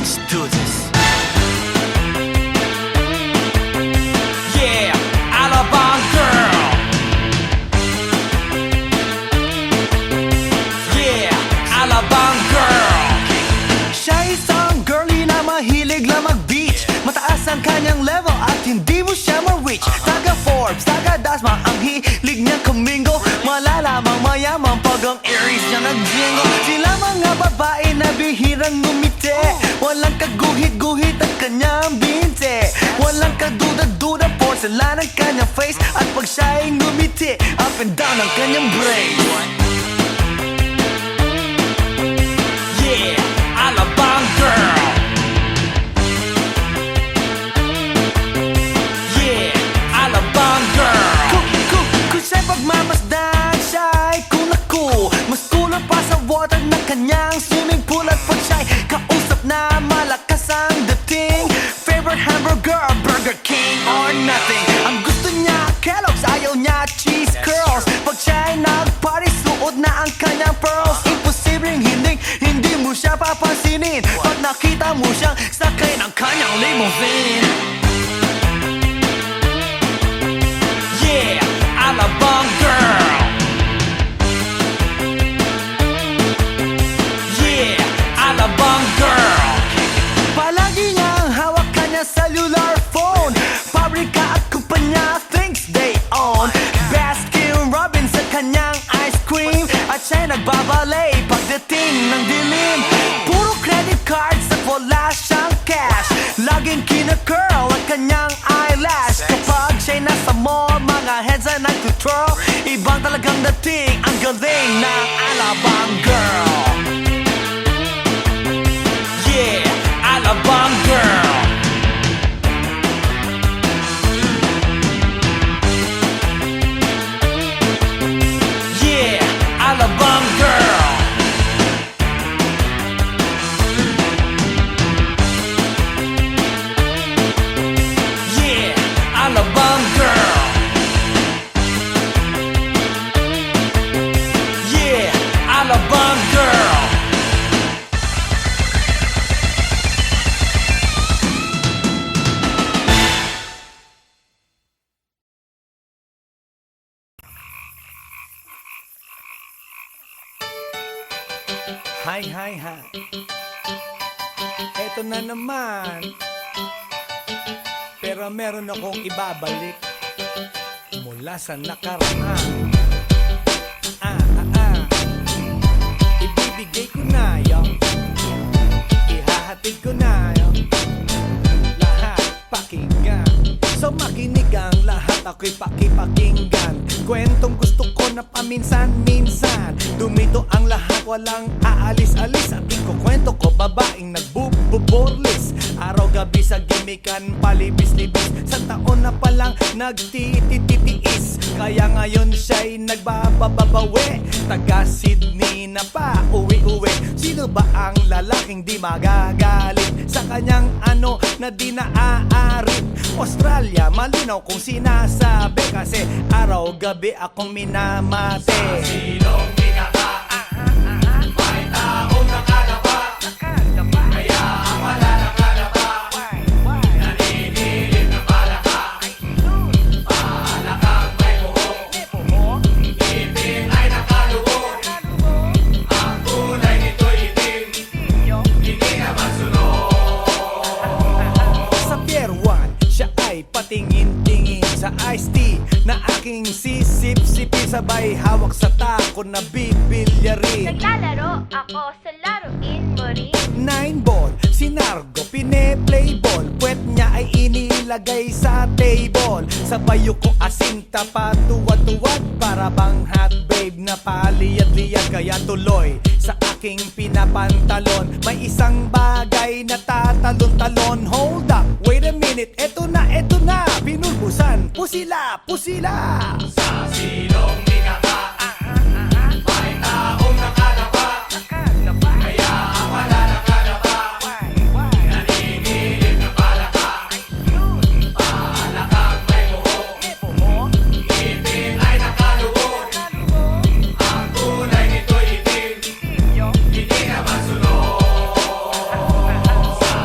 Let's do this. Yeah, Alabang girl. Yeah, Alabang girl. Siya isang girlie na mahilig lang mag-beach. Mataas ang kanyang level at hindi mo siya ma-reach. Taga Forbes, taga Dasma, ang hilig niyang kumingo. Malalamang mayaman pag ang Aries niya nag-jingle. Sila mga babae na bihirang ngumiti. Walang kaguhit-guhit ang kanyang binte. Walang kaduda-duda porcelain ang kanyang face. At pag siya'y ngumiti, up and down ang kanyang brace. Yeah, Alabang girl. Yeah, Alabang girl. Kung siya'y pagmamasdan, siya'y kunaku. Mas kulot pa sa water ng kanyang swimming pool. At pag siya'y kausap na malakas ang dating, favorite hamburger, Burger King or nothing. Ang gusto niya Kellogg's, ayaw niya cheese curls. Pag siya'y nag-party, suot na ang kanyang pearls. Imposibleng hindi mo siya papansinin pag nakita mo siyang sakay ng kanyang limousine. Yeah, Alabang girl. Yeah, Alabang girl. Palagi niyang hawak kanyang cellular phone. Pabrika at kumpanya thinks they own. Baskin Robbins sa kanyang ice cream. At siya'y nagbabalay pagdating ng dilim. Puro credit cards at wala siyang cash. Laging kina-curl ang kanyang eyelash. Kapag siya'y nasa mall, mga heads ay nag-twirl. Ibang talagang dating, ang galing ng Alabang girl. Yeah, Alabang girl. Yeah, Alabang girl. Yeah, Alabang girl. Yeah, Alabang girl. Hi. Eto na naman. Pero meron akong ibabalik mula sa nakaraan. Ibibigay ko na yung ihahatid ko na yung lahat pakinggan. So makinig ang lahat, ako'y pakipakinggan. Kwentong gusto ko na paminsan-minsan. Dumito ang lahat, walang aalis-alis. At ikukwento ko, babaeng nagbuborlis. Araw-gabi sa gimikan, palibis-libis. Sa taon na palang nagtititiis. Kaya ngayon siya'y nagbababawi. Taga Sydney na pa, uwi-uwi. Sino ba ang lalaking di magagalit sa kanyang ano na di naaarit? Australia, malinaw kung sinasabi. Kasi araw-gabi akong minamate. Sa silong binataan, may taong nakadapa. Kaya ang wala nakadapa, naninilig na palaka. Palakang may buhok, ngipin ay nakaluhok. Ang kulay nito'y itim, hindi naman sunog. Sa Pier 1, siya ay patingin-tingin sa iced tea na aking sisip-sipin. Sabay hawak sa tako na bibilyarin. Naglalaro ako sa laruin mo rin. 9-ball, sinargo, pine-playball. Puwet niya ay inilagay sa table. Sabay ko asinta pa tuwad-tuwad. Para bang hot babe na paliyad-liyad. Kaya tuloy sa aking pinapantalon may isang bagay na tatalon-talon. Hold up, wait a minute, eto na, pinulbusan. Pusila sa silong binataan, may taong nakadapa. Kaya ang wala nakadapa, naninilig na palaka. Palakang may buhok, ngipin ay nakaluhok. Ang kulay nito'y itim, hindi naman sunog. Sa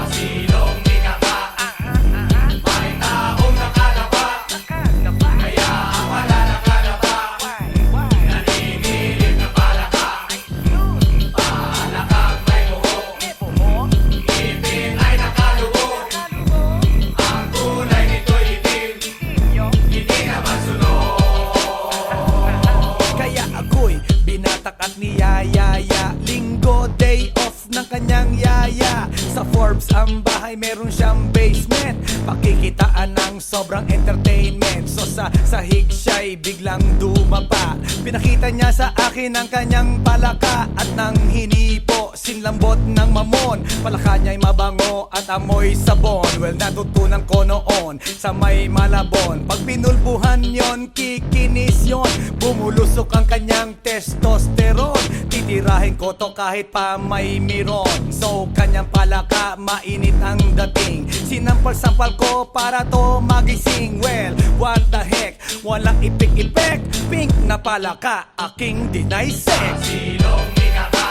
siyang bahay, meron siyang basement. Pakikitaan ng sobrang entertainment. So sa sahig siya'y biglang dumapa. Pinakita niya sa akin ang kanyang palaka at nang hinipo, sinlambot ng mamon. Palaka niya'y mabango at amoy sabon. Well, natutunan ko noon sa may Malabon. Pag pinulbuhan yon, kikinis yon. Bumulusok ang kanyang testosterone. Titirahin ko to kahit pa may miron. So kanyang palaka, mainit ang dating. Sinampal-sampal ko para to magising. Well, what the heck, walang ipik-ipek. Pink na palaka, aking deny sex. Silong ikaka,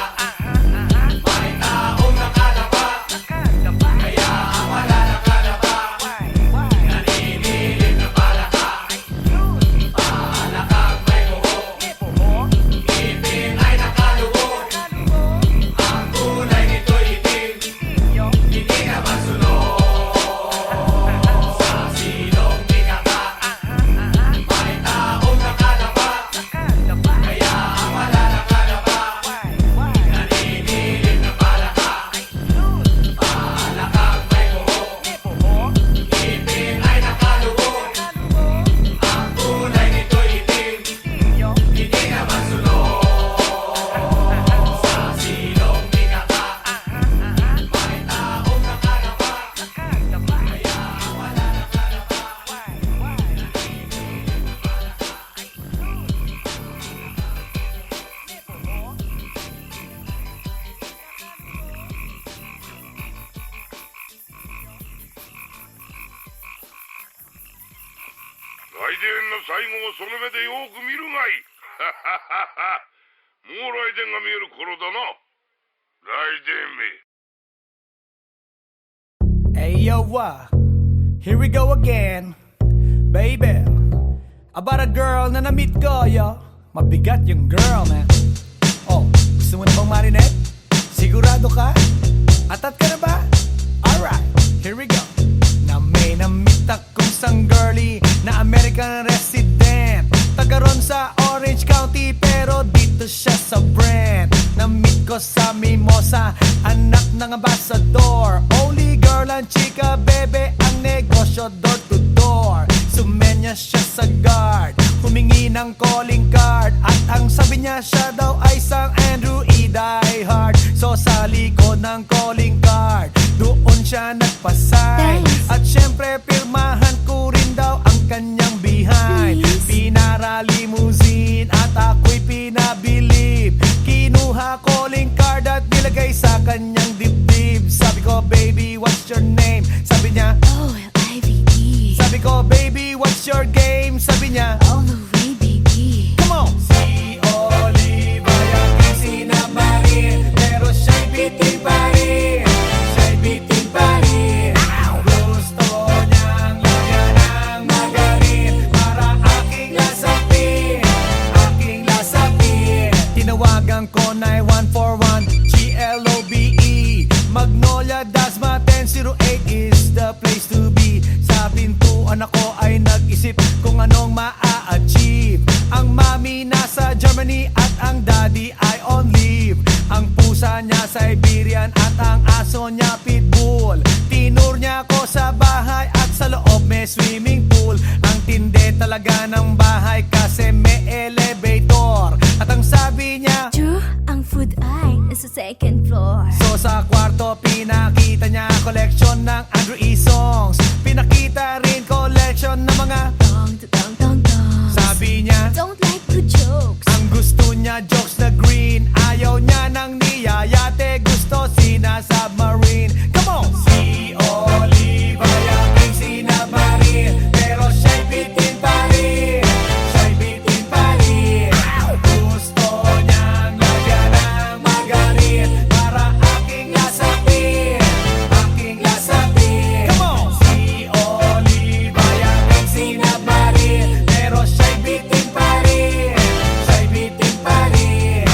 may taong nakalaba. Kaya ang wala nakalaba. Naninilig na palaka. Palakang may buhok. Ngipin ay nakalubog. Ang kulay nito'y itim. Hindi na masunod. Sa silong ikaka, may taong nakalaba. Kaya ang wala nakalaba. Naninilig na palaka. Palakang may buhok. Ngipin ay nakalubog. Ang kulay nito'y itim. Hindi na masunod. Sa silong ikaka, may taong nakalaba. Kaya ang wala nakalaba.来電の最後をその目でよく見るがいい。もう来電が見える頃だな。来電め。 Hey yo, here we go again, baby. About a girl na na-meet ko, yo. Mabigat yung girl, man. Oh, gusto mo na bang marinig? Sigurado ka? Atat ka na ba? Alright, here we go. Na may na-meet akong isang girly na American resident. Taga ron sa Orange County pero dito siya sa Brent. Na-meet ko sa Mimosa, anak ng ambassador. Only girl ang chika, bebe, ang negosyo door to door. Sumenya siya sa guard, humingi ng calling card. At ang sabi niya siya daw ay isang Andrew E. Diehard. So sa likod ng calling card, doon siya nagpasay. At syempre pirmahan ko rin daw ang kanyang behind. Pinara limousine at ako'y pinabilib. Kinuha calling card at nilagay sa kanyang dibdib. Sabi ko, baby, what's your name? Sabi niya, OLIVE. sabi ko, baby, what's your game? Sabi niya, All the way, baby. come on! Si Olive ay aking sinamarin, pero siya'y bitin pa rin. Siya'y bitin pa rin. Gusto niyang lagyan ng magarin para aking lasapin, aking lasapin. Tinawagan ko 9141 GLOBE Magnolia, Dasma 1008 is the place to be. Sa pintuan ako ay nag-isip kung anong maa-achieve. Ang mami nasa Germany at ang daddy ay on leave. Ang pusa niya Siberian at ang aso niya Pitbull. Tinur niya ako sa bahay at sa loob may swimming pool. Ang tindi talaga ng bahay kasi may elevator. At ang sabi niya, True, ang food ay nasa second floor. so sa kwarto pinakita niya collection ng Andrew E. songs. Pinakita rin collection ng mga Dong, dong, dong, dong. sabi niya. Don't like good jokes. Ang gusto niya jokes na green. Ayaw niya ng niyayate. Gusto sina-submarine. Come on! Si Olive ay aking sinabarin, pero siya'y bitin pa rin. Siya'y bitin pa rin. Gusto niyang lagyan ng magarin para aking lasapin, aking lasapin. Come on! Si Olive ay aking sinabarin, pero siya'y bitin pa rin. Siya'y bitin pa rin.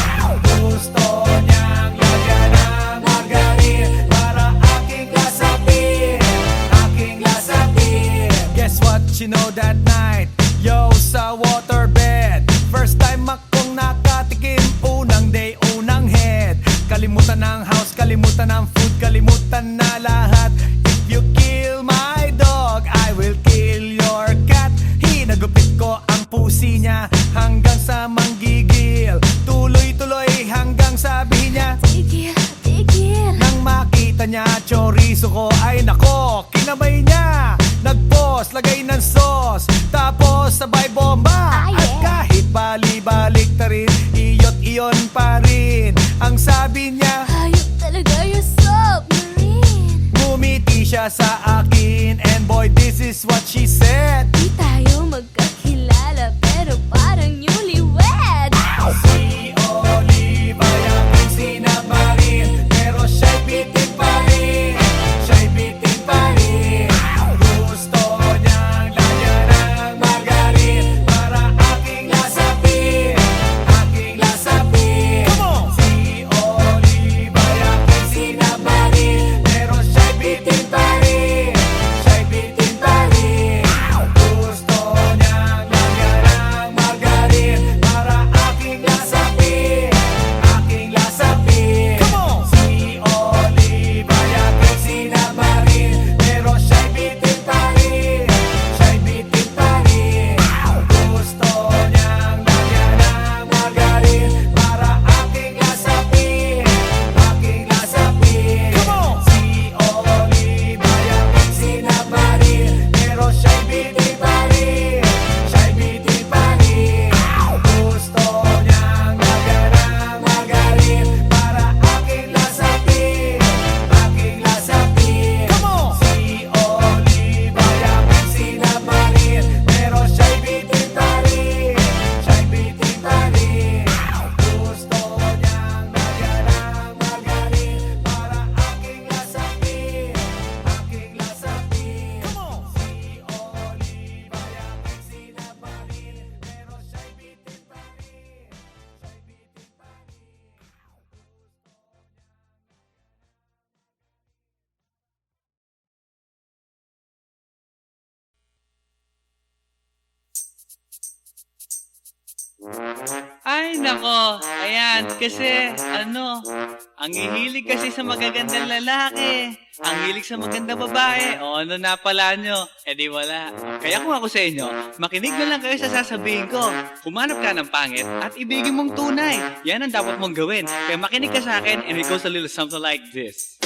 Gusto niyang lagyan ng magarin para aking lasapin, aking lasapin. Guess what you know that night? Yo, sa waterbed, first time akong nakatikim. Unang day, unang head. Kalimutan ng house, kalimutan ng food, kalimutan na lahat. ka sa akin. And boy, this is what she said. Di tayo magkakilala pero parang newlywed. Si Olive ay aking sinamarin, pero siya'y bitin pa rin. Siya'y bitin pa rin. Gusto niyang lagyan ng margarin para aking lasapin, aking lasapin. Si Olive ay aking sinamarin, pero siya'y bitin pa rin. Siya'y bitin pa rin. Gusto niyang lagyan ng margarin para aking lasapin, aking lasapin. Si Olive ay aking sinamarin, pero siya'y bitin pa rin. Siya'y bitin pa rin. Gusto niyang lagyan ng margarin para aking lasapin, aking lasapin. Si Olive ay aking sinamarin, pero siya'y bitin pa rin. Siya'y bitin pa rin. Gusto niyang lagyan ng margarin para aking lasapin, aking lasapin. Si Olive ay aking sinamarin, pero siya'y bitin pa rin. Siya'y bitin pa rin. Gusto niyang lagyan ng margarin para aking lasapin, aking lasapin. Si Olive ay aking sinamarin, pero siya'y bitin pa rin. Siya'y bitin pa rin. Ay, nako. Ayan, kasi, ang hihilig kasi sa magagandang lalaki. Ang hilig sa magandang babae. O ano na pala nyo? Eh di wala. Kaya kung ako sa inyo, makinig na lang kayo sa sasabihin ko. Humanap ka ng pangit at ibigin mong tunay. Yan ang dapat mong gawin. Kaya makinig ka sa akin and it goes a little something like this.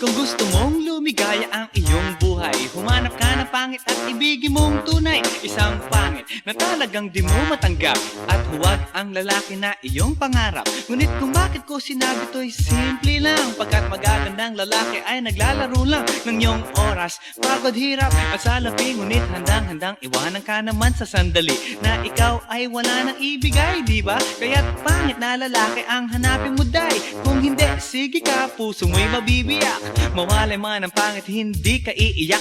Kung gusto mong lumigaya ang iyong buhay, humanap ka ng pangit at ibigin mong tunay. Isang pangit na talagang di mo matanggap, at huwag ang lalaki na iyong pangarap. Ngunit kung bakit ko sinabi to'y simple lang, pagkat magagandang lalaki ay naglalaro lang ng iyong oras, pagod, hirap at salapi. Ngunit handang-handang iwanan ka naman sa sandali na ikaw ay wala nang ibigay, di ba? Kaya't pangit na lalaki ang hanapin mo, day. Kung hindi, sige ka, puso mo'y mabibiyak. Mawalay man ang pangit, hindi ka iiyak.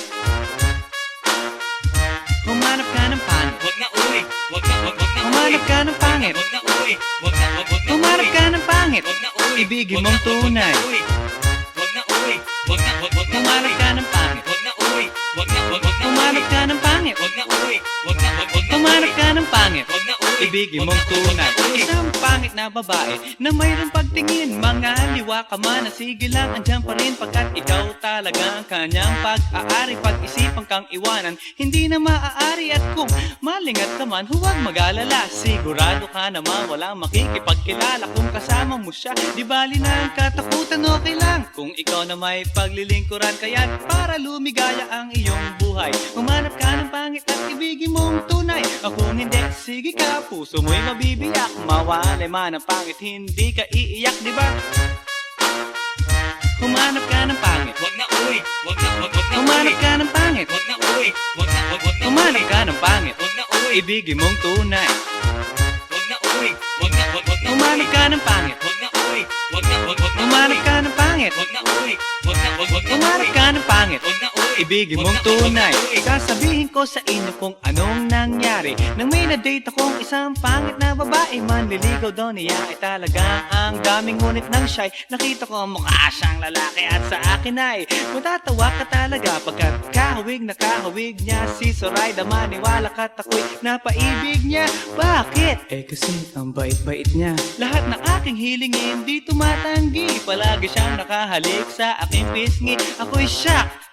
Humanap ka ng pangit, wag na uwi. Humanap ka ng pangit, wag na uwi. Humanap ka ng pangit, wag na uwi. Ibigin mong tunay. Wag na uwi. Humanap ka ng pangit, wag na uwi. Humanap ka ng pangit, wag na uwi. Humanap ka ng pangit, wag na uwi. Ibigin mong tunay. Isang pangit na babae na mayroong pagtingin, mga liwa ka man, sige lang, andyan pa rin, pagkat ikaw talaga ang kanyang pag-aari. Pag-isipan kang iwanan, hindi na maaari. At kung malingat ka man, huwag mag-alala, sigurado ka naman walang makikipagkilala. Kung kasama mo siya, di bali na ang katakutan, okay lang kung ikaw na may paglilingkuran. Kaya't para lumigaya ang iyong buhay, humanap ka ng pangit at ibigin mong tunay. Kung hindi, sige ka, puso mo'y mabibiyak. Mawalay man ang pangit, hindi ka iiyak, di ba? Humanap ka ng pangit, wag na uwi. Humanap ka ng pangit, wag na uwi. Humanap ka ng pangit, wag na uwi. Ibigin mong tunay. Wag na uwi. Humanap ka ng pangit, wag na uwi. Humanap ka ng pangit, wag na uwi. Humanap ka ng pangit, wag na uwi. Ibigin mong tunay. Sasabihin ko sa inyo kung anong nangyari nang may na-date akong isang pangit na babae. Manliligaw daw niya ay talagang ang daming, ngunit nang shy, nakita ko mukha siyang lalaki. At sa akin ay matatawa ka talaga, pagkat kahawig na kahawig niya si Zoraida. Maniwala ka't ako'y napaibig niya. Bakit? Eh kasi ang bait-bait niya. Lahat ng aking hilingin di tumatanggi, palagi siyang nakahalik sa aking pisngi. Ako'y shock.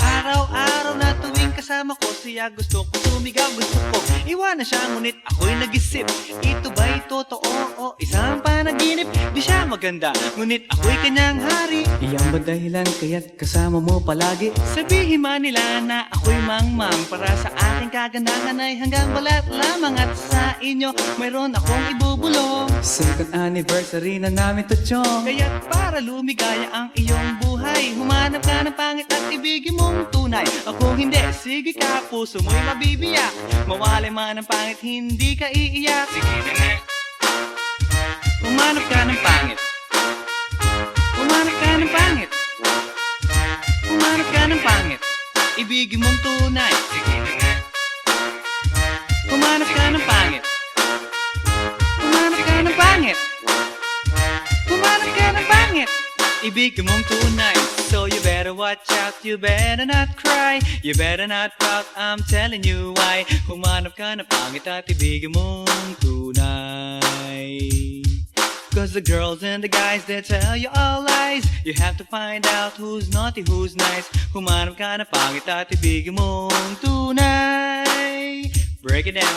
Araw-araw na tuwing kasama kasama ko siya, gusto ko sumigaw, gusto ko iwanan siya, ngunit ako'y nag-isip, ito ba'y totoo o isang panaginip? Di siya maganda, ngunit ako'y kanyang hari. Iyan ba dahilan kaya't kasama mo palagi? Sabihin man nila na ako'y mangmang, para sa aking kagandahan ay hanggang balat lamang, at sa inyo mayroon akong ibubulong. Second anniversary na namin to, chong, kaya't para lumigaya ang iyong buhay, humanap ka ng pangit at ibigin mong tunay. Ako hindi, sige ka, puso mo'y mabibiyak, mawalay man ang pangit, hindi ka iiyak. Sige na nga, humanap ka ng pangit, humanap ka ng pangit, humanap ka ng pangit, ibigin mong tunay. Sige na nga, humanap ka ng pangit, humanap ka ng pangit, humanap ka ng pangit, ibigin mong tunay. So you better watch out, you better not cry, you better not pout, I'm telling you why. Humanap ka ng pangit at ibigin mong tunay. Cause the girls and the guys, they tell you all lies, you have to find out who's naughty, who's nice. Humanap ka ng pangit at ibigin mong tunay. Break it down.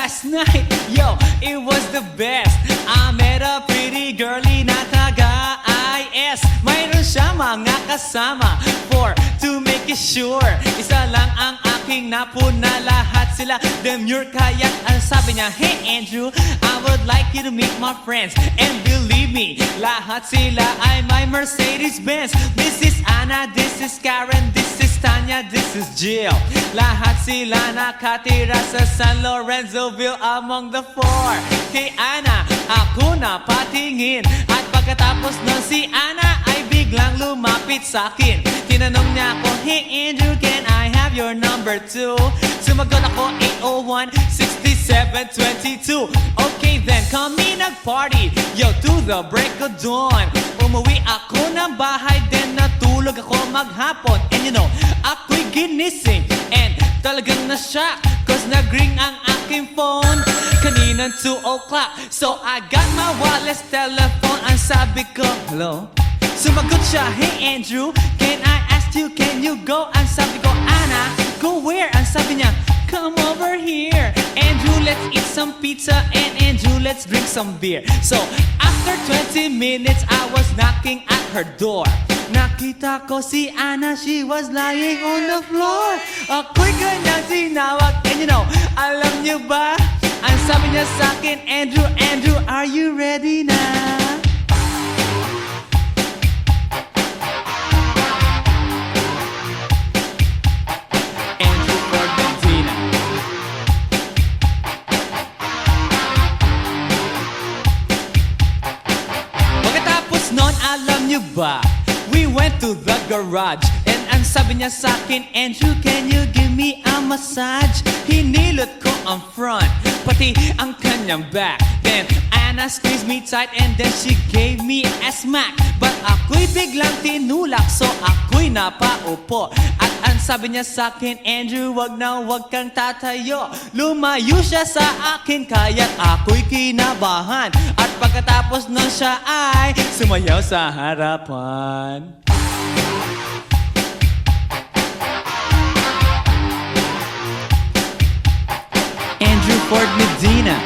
Last night, yo, it was the best. I met a pretty girlie na taga-IS. Mayroon siya mga kasama, to make it sure, isa lang ang aking napuna, lahat sila demure. Kaya't ang sabi niya, hey Andrew, I would like you to meet my friends. And believe me, lahat sila ay my Mercedes-Benz. This is Anna, this is Karen, this is Tanya, this is Jill. Lahat sila nakatira sa San Lorenzoville among the four. Kay Anna, ako na patingin, at pagkatapos ng si Anna ay biglang lumapit sa akin. Tinanong niya ako, hey Andrew, can I have your number too? Sumagot ako, 801-6722. Okay then, kami nag-party, yo, to the break of dawn. Umuwi ako ng bahay, then natulog ako maghapon. And you know, ako'y ginising, and talagang na-shock, cause nag-ring ang aking phone kaninang 2 o'clock. So I got my wireless telephone, ang sabi ko, hello? Sumagot siya, hey Andrew, can I ask you, can you go? Ang sabi ko, Anna, go where? Ang sabi niya, come over here. Andrew, let's eat some pizza, and Andrew, let's drink some beer. So after 20 minutes, I was knocking at her door. Nakita ko si Anna, she was lying on the floor. Ako'y kanyang tinawag, and you know, alam niyo ba? Ang sabi niya sa akin, Andrew, Andrew, are you ready na? Andrew Fordentina. Pagkatapos nun, alam niyo ba? We went to the garage, and ang sabi niya sa akin, Andrew, can you give me a massage? Hinilot ko ang front, pati ang kanyang back. Then Anna squeezed me tight, and then she gave me a smack. But ako'y biglang tinulak, so ako'y napaupo. At ang sabi niya sa'kin, Andrew, wag na wag kang tatayo. Lumayo siya sa akin, kaya't ako'y kinabahan. At pagkatapos nun siya ay sumayaw sa harapan. Andrew Ford Medina.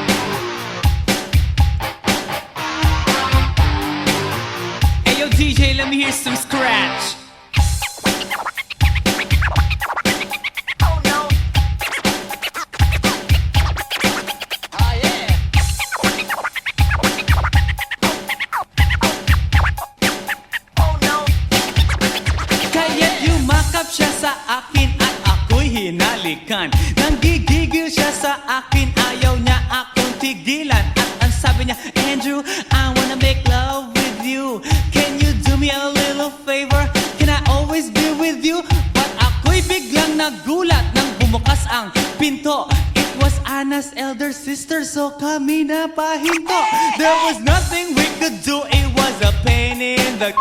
Hey yo DJ, let me hear some scratch. Oh no. Ah yeah. Oh no. Kaya't yumakap siya sa akin at ako'y hinalikan. Nanggigigil siya sa akin, ayaw niya akong tigilan. At ang sabi niya, Andrew, I wanna make love with you. Can you do me a little favor? Can I always be with you? But ako'y biglang nagulat nang bumukas ang pinto. It was Anna's elder sister, so kami na pahinto. There was nothing we could do, it was a pain in the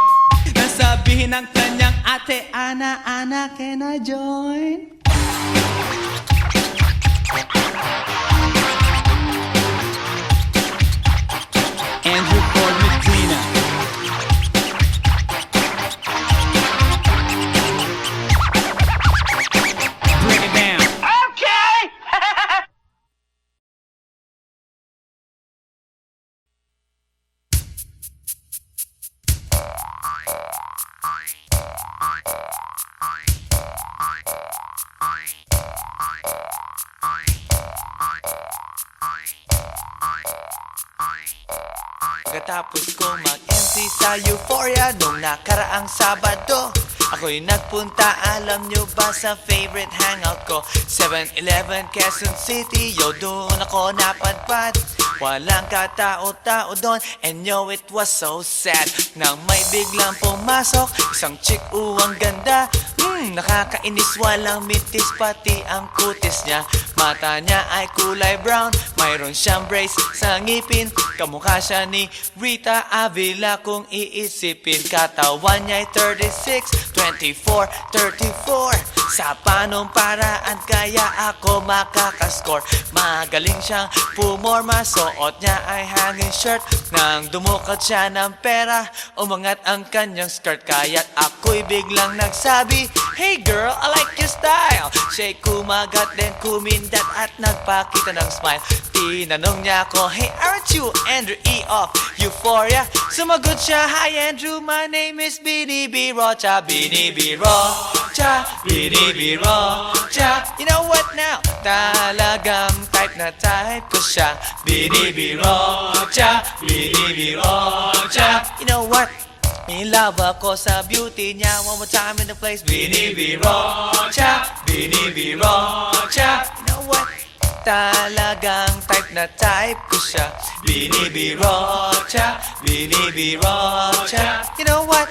nasabihin ng kanyang ate, Ana, can I join? Andrew Ford Medina. Bring it down. Pagkatapos ko mag-MC sa Euphoria nung nakaraang Sabado, ako'y nagpunta, alam nyo ba, sa favorite hangout ko, 7-Eleven, Quezon City. Yo, doon ako napadpad, walang katao-tao doon, and yo, it was so sad nang may biglang pumasok isang chick, ang ganda. Nakakainis, walang mitis, pati ang kutis niya. Mata niya ay kulay brown, mayroon siyang brace sa ngipin. Kamukha siya ni Rita Avila kung iisipin. Katawan niya'y 36, 24, 34. Sa panong paraan kaya ako makakascore. Magaling siyang pumorma, suot niya ay hanging shirt. Nang dumukot siya ng pera, umangat ang kanyang skirt. Kaya't ako'y biglang nagsabi, hey girl, I like your style. Siya'y kumagat, then kumindat at nagpakita ng smile. Tinanong niya ako, hey, aren't you Andrew E. of Euphoria? Sumagot siya, hi Andrew, my name is Bini B. Rocha. Bini B. Rocha, Bini B. Rocha. You know what now? Talagang type na type ko siya. Bini B. Rocha, Bini B. Rocha. You know what? In love ako sa beauty niya. One more time in the place. Bini B. Rocha, Bini B. Rocha. You know what? Talagang type na type ko siya. Bini B. Rocha, Bini B. Rocha. You know what?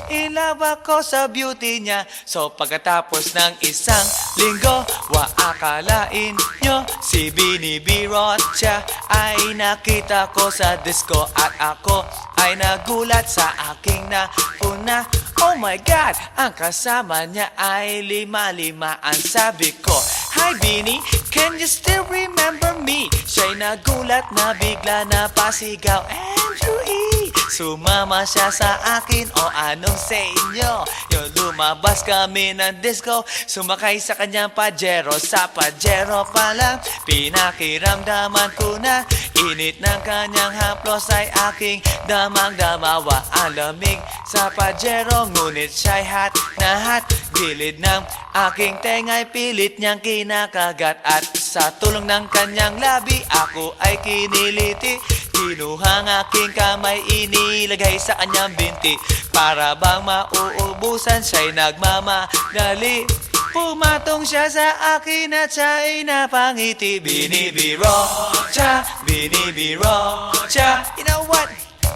In love ako sa beauty niya. So pagkatapos ng isang linggo, akalain nyo si Bini B. Rocha ay nakita ko sa disco. At ako ay nagulat sa aking napuna. Oh my God, ang kasama niya ay lima-lima. Ang sabi ko, hi Bini, can you still remember me? Siya'y nagulat na bigla na pasigaw, Andrew E. Sumama siya sa akin, o anong sa inyo? Yung lumabas kami ng disco, sumakay sa kanyang Pajero. Sa Pajero pa lang, pinakiramdaman ko na init ng kanyang haplos ay aking damang-damawa. Ang lamig sa Pajero, ngunit siya'y hot na hot. Gilid ng aking tenga'y pilit niyang kinakagat. At sa tulong ng kanyang labi, ako ay kiniliti. Kinuhang aking kamay, inilagay sa kanyang binti. Para bang mauubusan, siya'y nagmamadali. Pumatong siya sa akin at siya'y napangiti. Bini B. Rocha, Bini B. Rocha. You know what?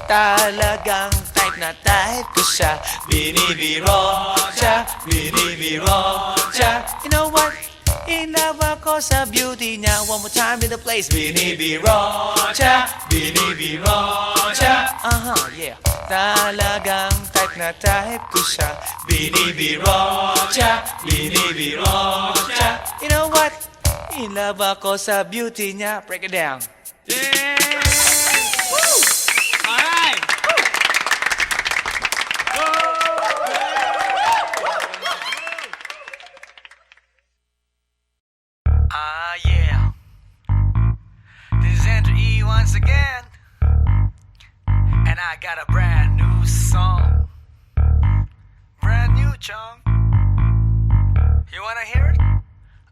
Talagang type na type ko siya. Bini B. Rocha, Bini B. Rocha. You know what? In love ako sa beauty niya. One more time in the place. Binibirocha, binibirocha. Yeah. Talagang type na type ko siya. Binibirocha, binibirocha. You know what? In love ako sa beauty niya. Break it down. Alright! Yeah. This is Andrew E once again. And I got a brand new song. Brand new, chong. You wanna hear it?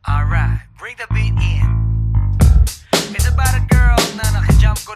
Alright, bring the beat in. It's about a girl na nakajump ko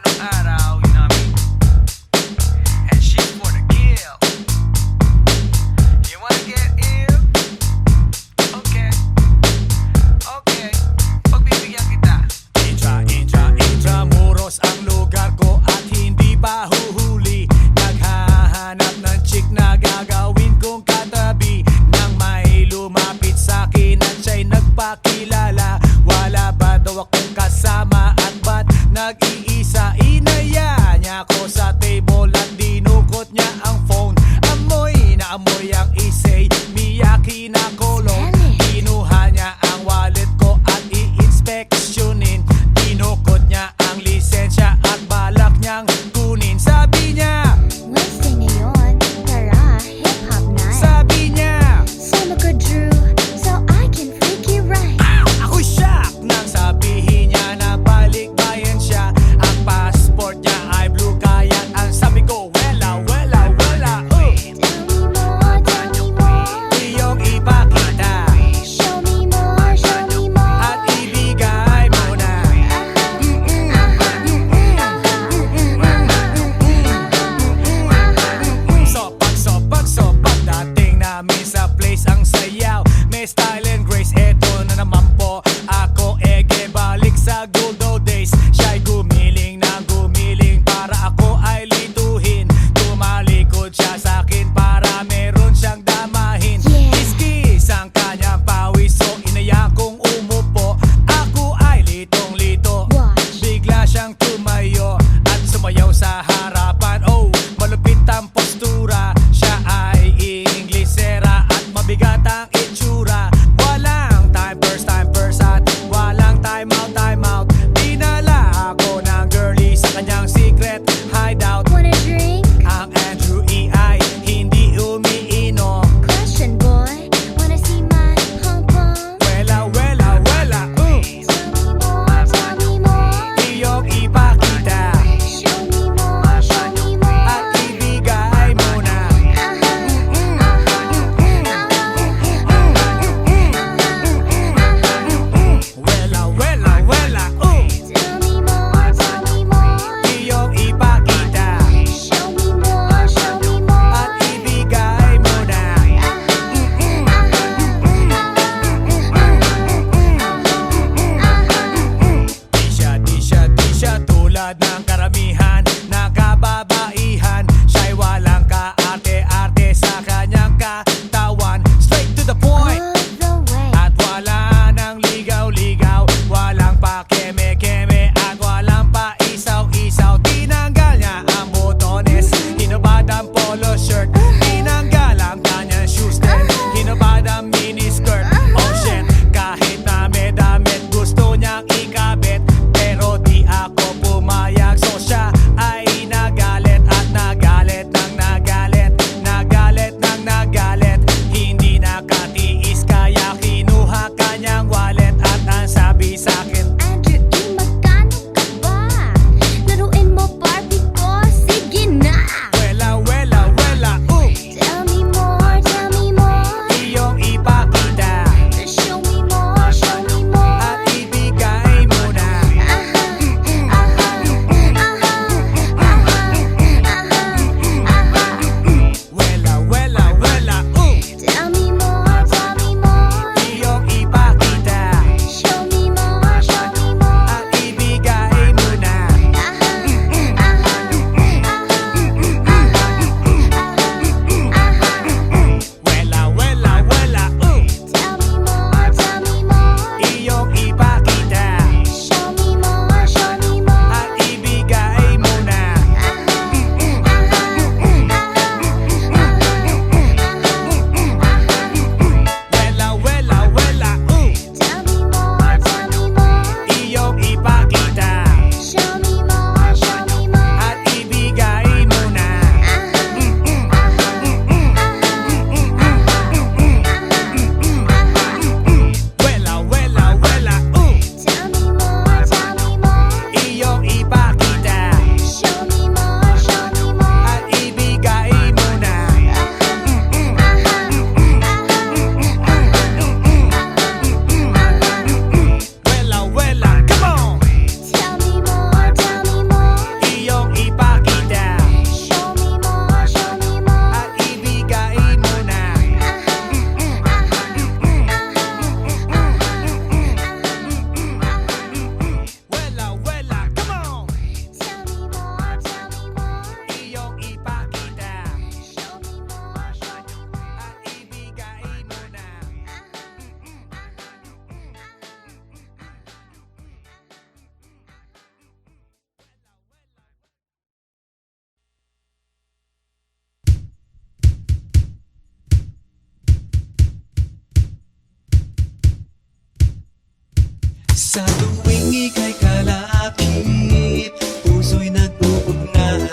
Sa tuwing ika'y kalakip, puso'y nag-uugnay.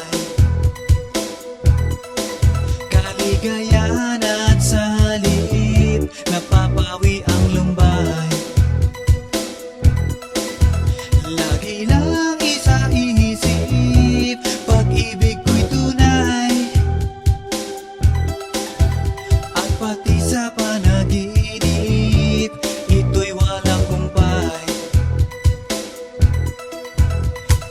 Kaligayahan at salip, napapawi ang lumbay. Lagi lang isa inisip, pag-ibig ko'y tunay. At pati sa panaginip, ito'y walang kumpay.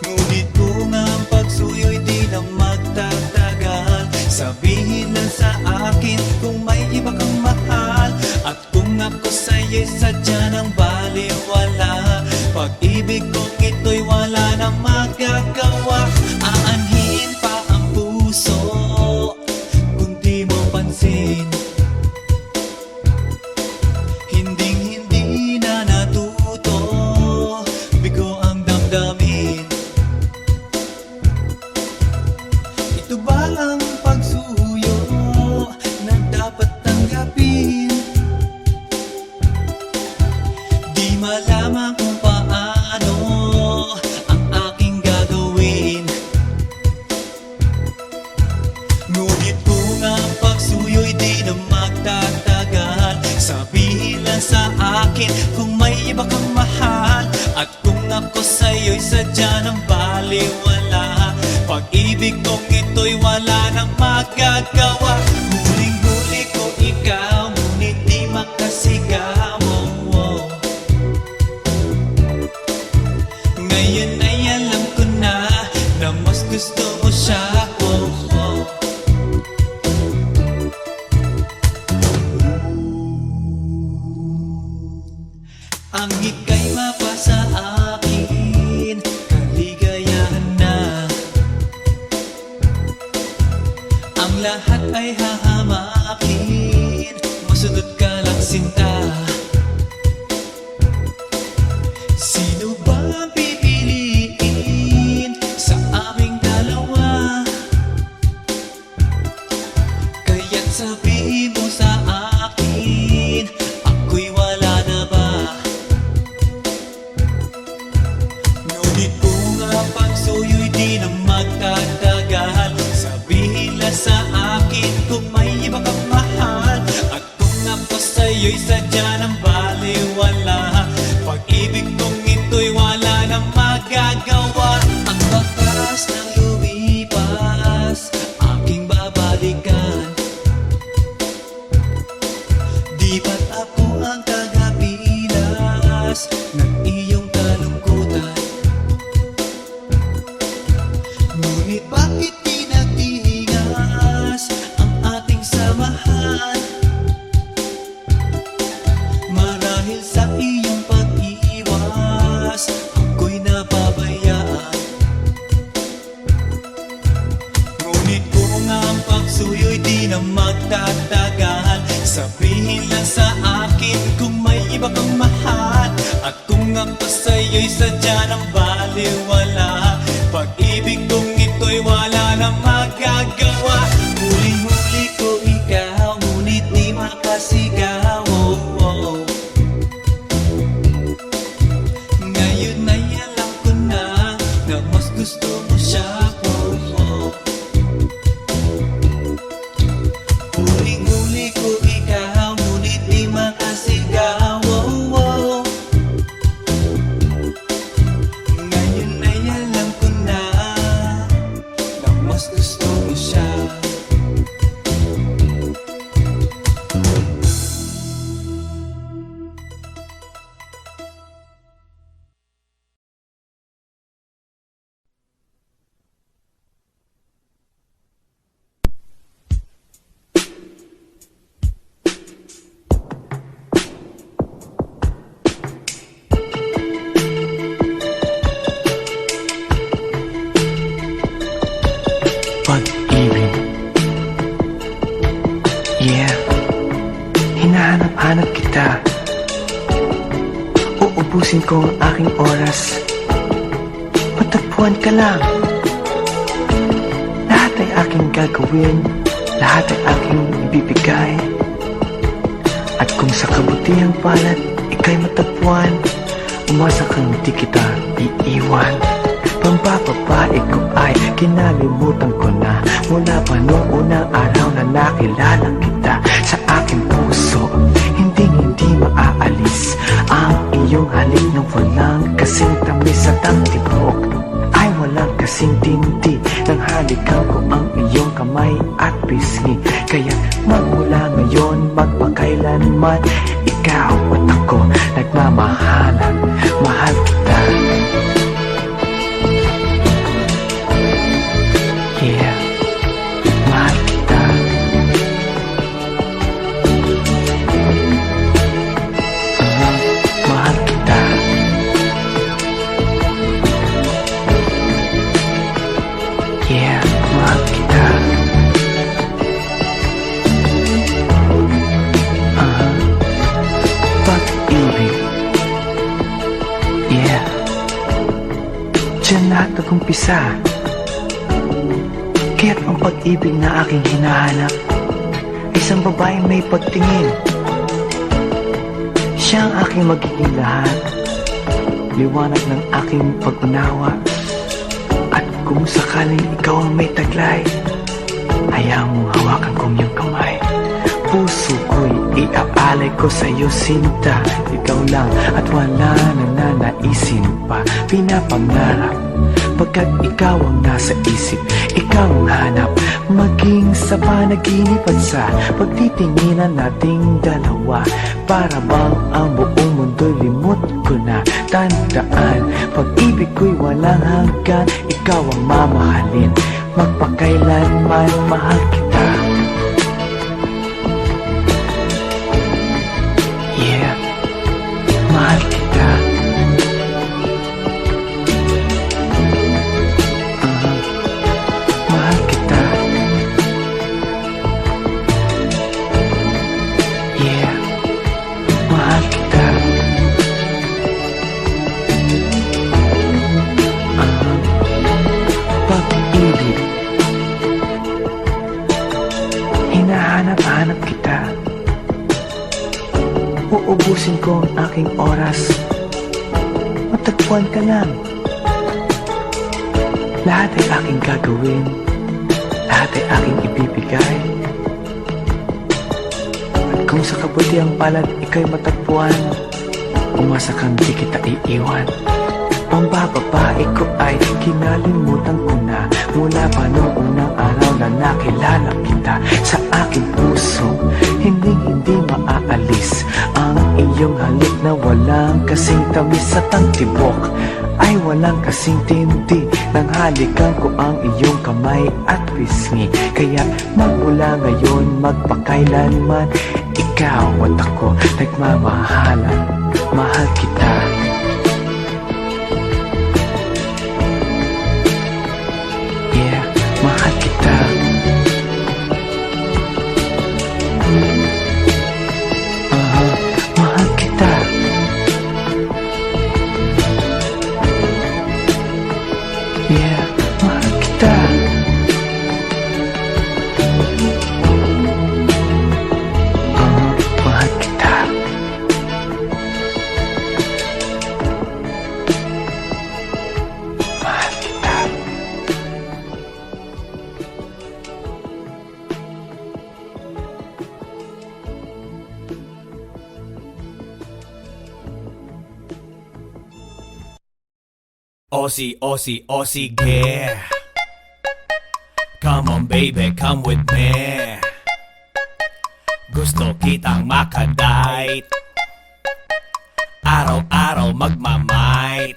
Ngunit kung ang pagsuyo'y di na magtatagal, sabihin lang sa akin kung may iba kang mahal. At kung ako sa'yo'y sadya ng baliwala, pag-ibig kong ito'y wala nang magagawa. Aanhin pa ang puso kung di mo pansin. Hinding-hindi na natuto, bigo ang damdamin. Ito ba ang pagsuyo na dapat tanggapin? Di malaman kung paano ang aking gagawin. Ngunit kung ang pagsuyo'y di na magtatagal, sabihin lang sa akin kung may iba kang mahal. At kung ako sa'yo'y sadya ng baliwala, pag-ibig kong ito'y wala nang magagawa. Huling-huli ko ikaw, ngunit di makasigaw. Ngayon ay alam ko na mas gusto mo siya. Ang ika'y mapasa akin, kaligayahan na. Ang lahat ay hahamakin, masunod ka lang sinta. Sino ba ang pipiliin sa aming dalawa? Kaya't sabihin mo sa akin, ako'y wala na ba? Ngunit kung ang pagsuyo'y di na magtatagal, sabihin lang sa akin kung may iba kang mahal. At kung ako sa'yo'y sadya ng baliwala, pag-ibig kong ito'y wala nang magagawa. Ang bakas ng lumipas, aking babalikan. Di ba't ako ang tagapilas ng iyong kalungkutan? Ngunit bakit di nagtingas ang ating samahan? Marahil sa iyong pag-iwas, ako'y napabayaan. Ngunit kung ang pagsuyo'y di na magtatagal, sabihin lang sa akin kung may iba kang mahal. At kung ako sa'yo'y sadya ng baliwala, pag-ibig kong ito'y wala nang magagawa. Huling-huli ko ikaw, ngunit di makasigaw. Ngayon ay alam ko na mas gusto mo siya. Huling-huli ko ikaw, ngunit di makasigaw. Ngayon ay alam ko na mas gusto mo siya. Pag-ibig. Yeah, hinahanap-hanap kita. Uubusin ko ang aking oras. Patagpuan ka lang. Lahat ay aking gagawin, lahat ay aking ibibigay. At kung sa kabutihang palad ika'y matagpuan, umasa kang di kita iiwan. Pambababae ko ay kinalimutan ko na, mula pa noong unang araw na nakilala kita. Sa aking puso, hindi maaalis ang iyong halik na walang kasing tamis at ang tibok ay walang kasing tindi. Nang halikan ko ang iyong kamay at pisngi, kaya magmula ngayon magpakailanman, ikaw at ako nagmamahalan. Mahal kita. Yeah, mahal kita. Mahal kita. Yeah, mahal kita. Pag-ibig. Yeah. Diyan lahat nag-umpisa. Kaya't ang pag-ibig na aking hinahanap, isang babaeng may pagtingin. Siya ang aking magiging lahat, liwanag ng aking pag-unawa. At kung sakaling ikaw ang may taglay, hayaan mong hawakan kong iyong kamay. Puso ko'y iaalay ko sa'yo, sinta. Ikaw lang at wala na nanaisin pa. Pinapangarap pagkat ikaw ang nasa isip, ikaw ang hanap, maging sa panaginip at sa pagtitinginan nating dalawa. Para bang ang buong mundo'y limot ko na. Tandaan, pag-ibig ko'y walang hanggan, ikaw ang mamahalin, magpakailanman mahal kita. Yeah, mahal kita. Mahal kita. Yeah, mahal kita. Pag-ibig. Hinahanap-hanap kita. Uubusin ko ang aking oras, matagpuan ka lang. Lahat ay aking gagawin, lahat ay aking ibibigay. At kung sa kabutiang palad ikaw'y matagpuan, umasa kang di kita iiwan. Pambababae ko ay kinalimutan ko na, mula pa noong unang araw na nakilala kita. Sa aking puso, hindi maaalis ang iyong halik na walang kasing tamis at ang tibok ay walang kasing tindi. Nang halikan ko ang iyong kamay at pisngi, kaya magmula ngayon magpakailanman, ikaw at ako nagmamahalan. Mahal kita. Yeah, mahal kita. Mahal kita. Yeah, mahal kita. Mahal kita. Mahal kita. Aussie, Aussie, Aussie, yeah. Come on baby, come with me. Gusto kitang makadite, araw-araw magmamight.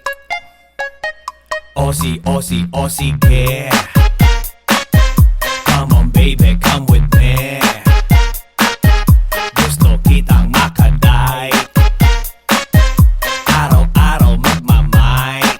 Aussie, Aussie, Aussie, yeah. Come on baby, come with me. Gusto kitang makadite, araw-araw magmamight.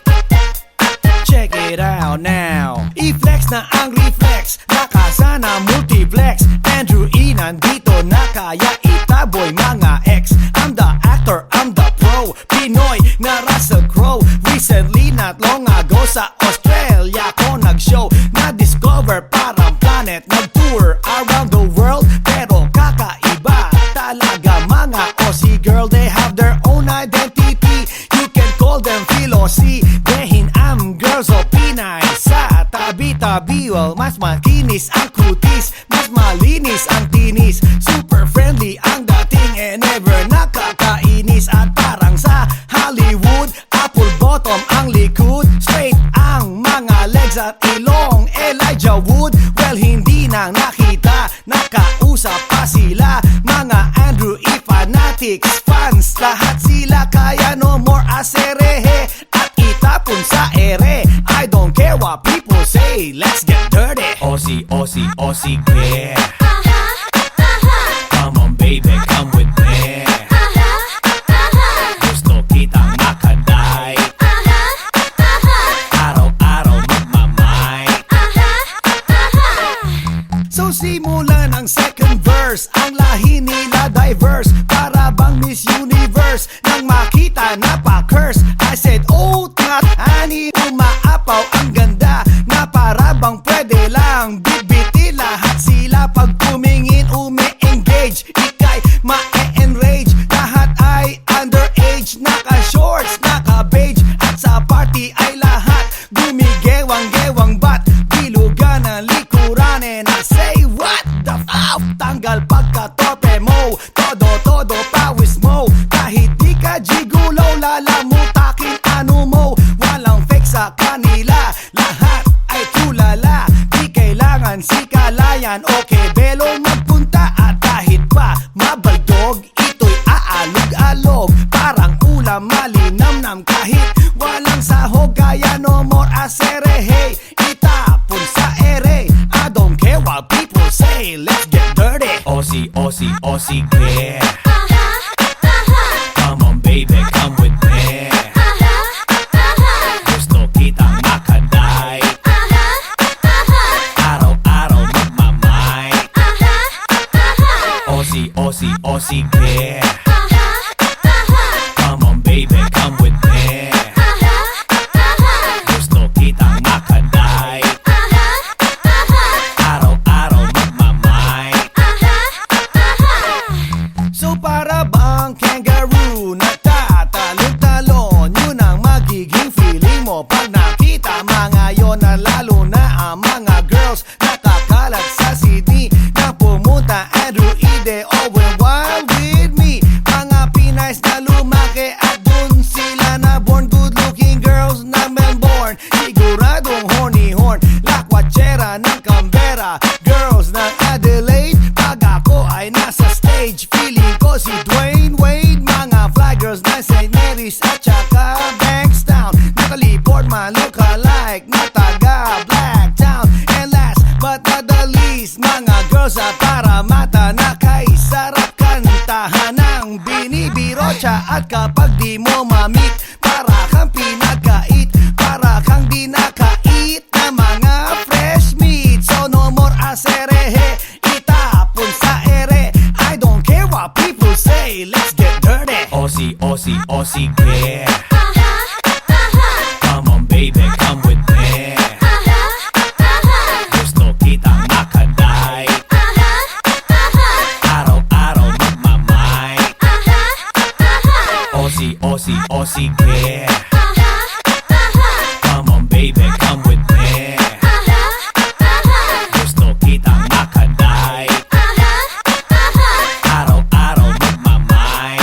Check it out now. I-flex na ang reflex, nakasa na multiplex. Andrew E nandito na kaya itaboy mga ex. I'm the actor, I'm the pro, Pinoy na Russell Crowe. Recently, not long ago sa Australia ko nag-show. Na-discover parang planet, nag-tour around the world. Pero kakaiba talaga mga Aussie girl, they have their own identity. You can call Mas makinis ang kutis, mas malinis ang tinis. Super friendly ang dating and never nakakainis. At parang sa Hollywood, apple bottom ang likod. Straight ang mga legs at ilong Elijah Wood. Well, hindi nang nakita, nakausap pa sila. Mga Andrew E. fanatics, fans, lahat sila. Kaya no more aserehe at itapon sa ere. I don't care what people say, let's get dirty. Aussie, Aussie, Aussie, yeah. Come on baby, come with me. Gusto kitang makaday. Araw-araw magmamay. So simulan ang second verse, ang lahi nila diverse. Para bang Miss Universe, nang makita na pa-curse. I said, oh, not honey, umaapaw ang ganda. Na para bang pwede lang bitbiti lahat sila. Pag tumingin, umi-engage, ikay ma-enrage. Lahat ay underage, naka-shorts, naka-beige. At sa party ay lahat gumigewang-gewang bat. Bilugan ang likuran and I say, what the f***? Tanggal pagkatope mo, todo pawis mo. Kahit di ka gigulaw, lalamutakin ano mo. Walang fake sa kanila, lahat ay tulala. Di kailangan sikalayan, okay belong magpunta. At kahit pa mabaldog, ito'y aalog-alog. Parang ulam malinamnam kahit walang sahog. Kaya no more aserehe, itapon sa ere. I don't care what people say, let's get dirty. Aussie, Aussie, Aussie, yeah. Come on baby, come with me. Gusto kitang makaday. Araw-araw magmamay. Aussie, Aussie, Aussie, yeah. Come on baby, come with me. Gusto kitang makaday. Araw-araw magmamay. So para bang kangaroo, nagtatalon-talon. Yun ang magiging feeling mo pag nakita mga yon. Na lalo na ang mga girls nakakalat sa CD na pumunta Andrew Ide, Owen Wild with me. Mga Pinays na lumaki at dun sila na born. Good looking girls na Melbourne, siguradong horny horn. Lakwachera ng Canberra, girls ng Adelaide. Pag ako ay nasa stage, feeling ko si Dwayne Wade. Mga flaggers na St. Mary's at saka Bankstown. Nakaliport man look-alike na taga Blacktown. And last but not the least, mga girls sa Paramata na kay sarap kantahan ng binibiro siya. At kapag di mo mamit, para kang pinagkait, para kang di nakait na mga fresh meat. So no more aserehe, itapon sa ere. I don't care what people say, let's get dirty. Aussie, Aussie, Aussie, yeah. Come on baby, come with me. Gusto kitang makaday. Araw-araw magmamay. Aussie, Aussie, Aussie, yeah. Come on baby, come with me. Gusto kitang makaday. Araw-araw magmamay.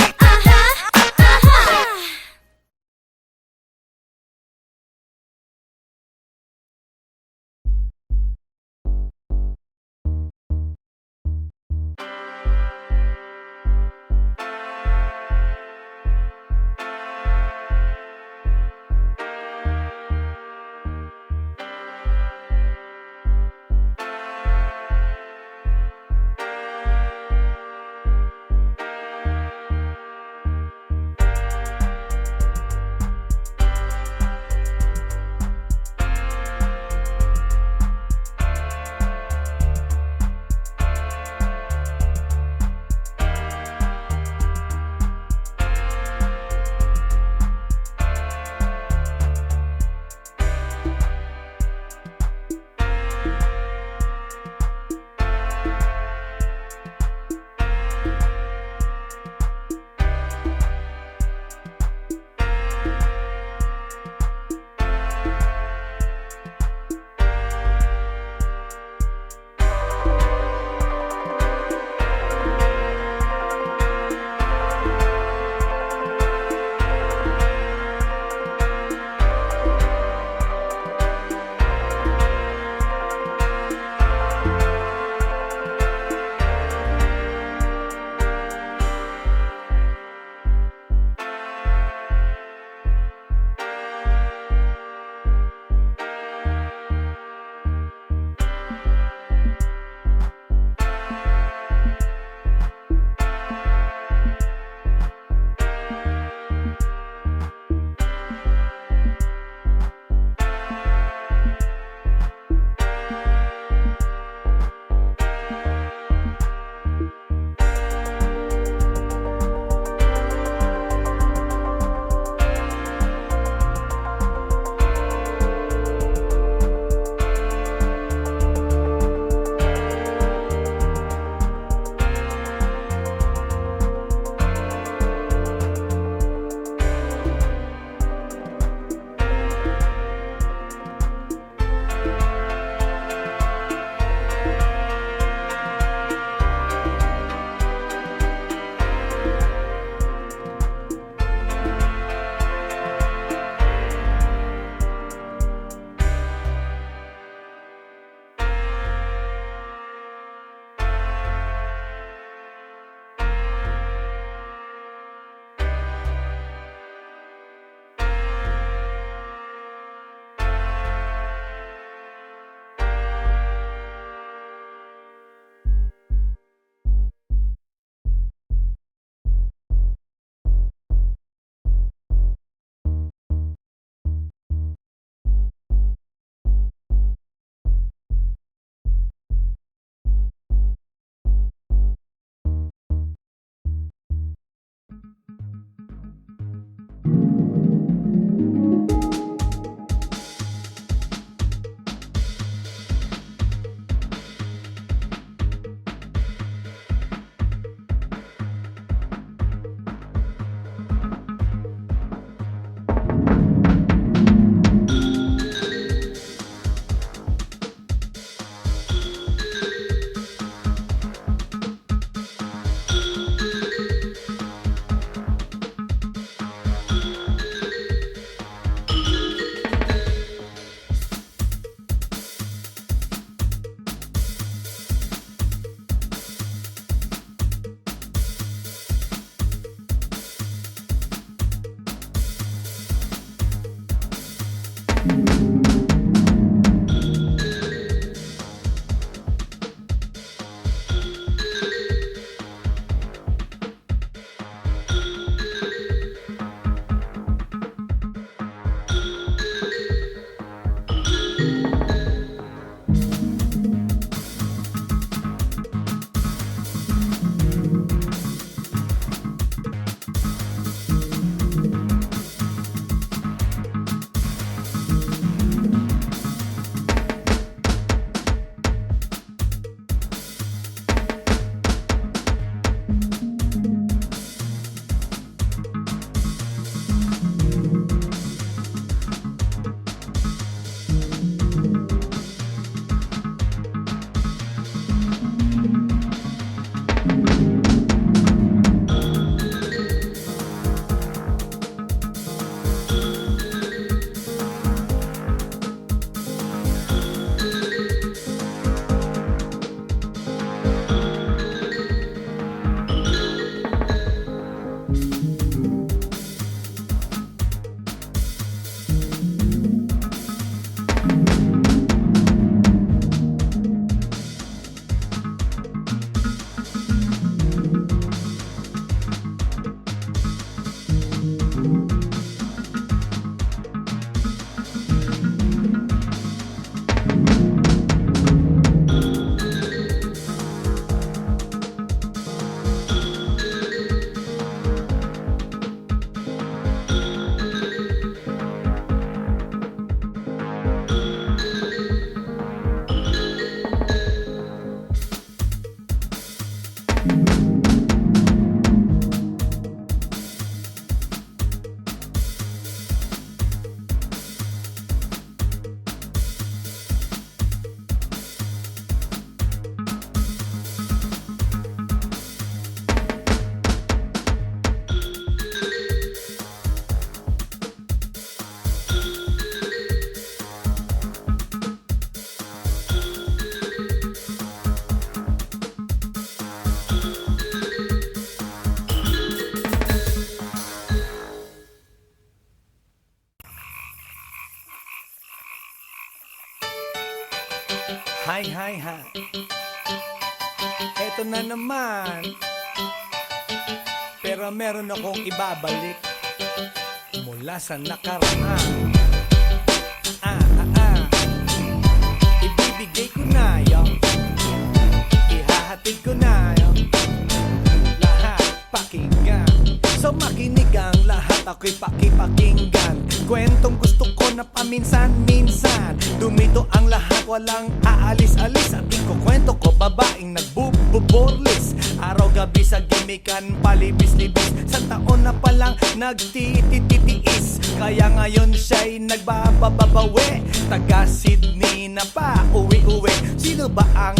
Hi, hi, hi. Eto na naman. Pero meron akong ibabalik mula sa nakaraan. Ibibigay ko na yun. Ihahatid ko na yun. Lahat pakinggan. So makinig ang lahat, ako'y pakipakinggan. Kwentong gusto ko na paminsan-minsan. Dumito ang lahat, walang aalis-alis. At ikukwento ko, babaeng nagbububorlis. Araw-gabi sa gimikan, palibis-libis. Sa taon na palang nagtititiis. Kaya ngayon siya'y nagbababawi. Taga Sydney na pa, uwi-uwi. Sino ba ang